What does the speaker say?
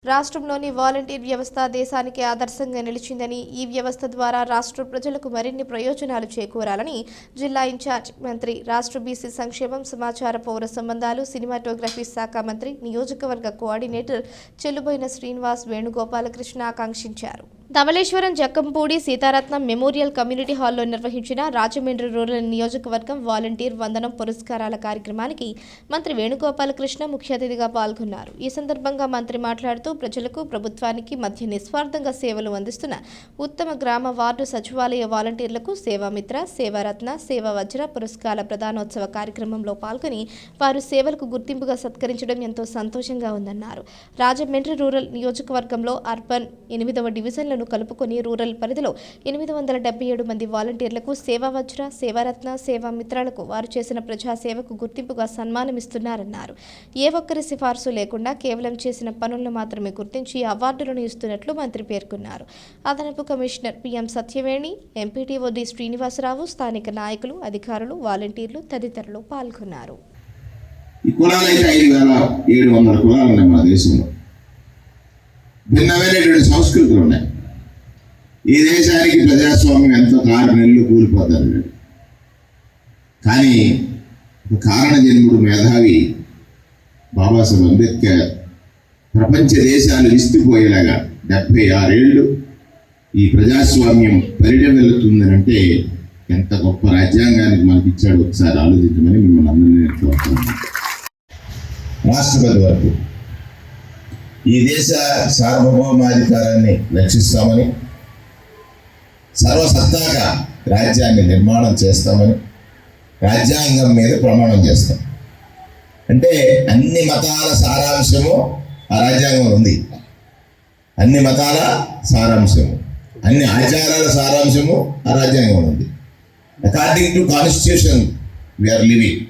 రాష్ట్రంలోని వాలంటీర్ వ్యవస్థ దేశానికి ఆదర్శంగా నిలిచిందని, ఈ వ్యవస్థ ద్వారా రాష్ట్ర ప్రజలకు మరిన్ని ప్రయోజనాలు చేకూరాలని జిల్లా ఇన్ఛార్జ్ మంత్రి, రాష్ట్ర బీసీ సంక్షేమం, సమాచార పౌర సంబంధాలు, సినిమాటోగ్రఫీ శాఖ మంత్రి, నియోజకవర్గ కోఆర్డినేటర్ చెల్లుబోయిన శ్రీనివాస్ వేణుగోపాలకృష్ణ ఆకాంక్షించారు. ధవళేశ్వరం జక్కంపూడి సీతారత్నం మెమోరియల్ కమ్యూనిటీ హాల్లో నిర్వహించిన రాజమండ్రి రూరల్ నియోజకవర్గం వాలంటీర్ వందనం పురస్కారాల కార్యక్రమానికి మంత్రి వేణుగోపాలకృష్ణ ముఖ్య అతిథిగా పాల్గొన్నారు. ఈ సందర్భంగా మంత్రి మాట్లాడుతూ, ప్రజలకు ప్రభుత్వానికి మధ్య నిస్వార్థంగా సేవలు అందిస్తున్న ఉత్తమ గ్రామ వార్డు సచివాలయ వాలంటీర్లకు సేవామిత్ర, సేవారత్న, సేవా వజ్ర పురస్కారాల ప్రధానోత్సవ కార్యక్రమంలో పాల్గొని వారు సేవలకు గుర్తింపుగా సత్కరించడం ఎంతో సంతోషంగా ఉందన్నారు. రాజమండ్రి రూరల్ నియోజకవర్గంలో అర్బన్ 8వ డివిజన్లను కలుపుకొని రూరల్ పరిధిలో 877 మంది వాలంటీర్లకు సేవా వజ్ర, సేవారత్న, సేవా మిత్రాలకు వారు చేసిన ప్రజాసేవకు గుర్తింపుగా సన్మానమిస్తున్నారన్నారు. ఏ ఒక్కరి సిఫార్సు లేకుండా కేవలం చేసిన పనులను మాత్రమే గుర్తించి అవార్డులను ఇస్తున్నట్లు మంత్రి పేర్కొన్నారు. అదనపు commissioner PM Satyaveni, MPTO D Srinivasarao, స్థానిక నాయకులు, అధికారులు, వాలంటీర్లు తదితరులు పాల్గొన్నారు. భిన్నమైనటువంటి సంస్కృతులు ఉన్నాయి. ఈ దేశానికి ప్రజాస్వామ్యం ఎంతో 6 నెలలు కూలిపోతారు. కానీ కారణ జన్ముడు మేధావి బాబాసాహెబ్ అంబేద్కర్ ప్రపంచ దేశాలు విస్తుపోయేలాగా 76 ఏళ్ళు ఈ ప్రజాస్వామ్యం పరిణమిల్లుతుందనంటే ఎంత గొప్ప రాజ్యాంగానికి మనకి ఇచ్చాడు ఒకసారి ఆలోచించమని మిమ్మల్ని అందరినీ కోరుతున్నాను. రాష్ట్రపతి వరకు ఈ దేశ సార్వభౌమాధికారాన్ని రక్షిస్తామని, సర్వసత్తాక రాజ్యాన్ని నిర్మాణం చేస్తామని రాజ్యాంగం మీద ప్రమాణం చేస్తాం. అంటే అన్ని మతాల సారాంశము ఆ రాజ్యాంగంలో ఉంది. అన్ని మతాల సారాంశము, అన్ని ఆచారాల సారాంశము ఆ రాజ్యాంగంలో ఉంది. According to constitution we are living.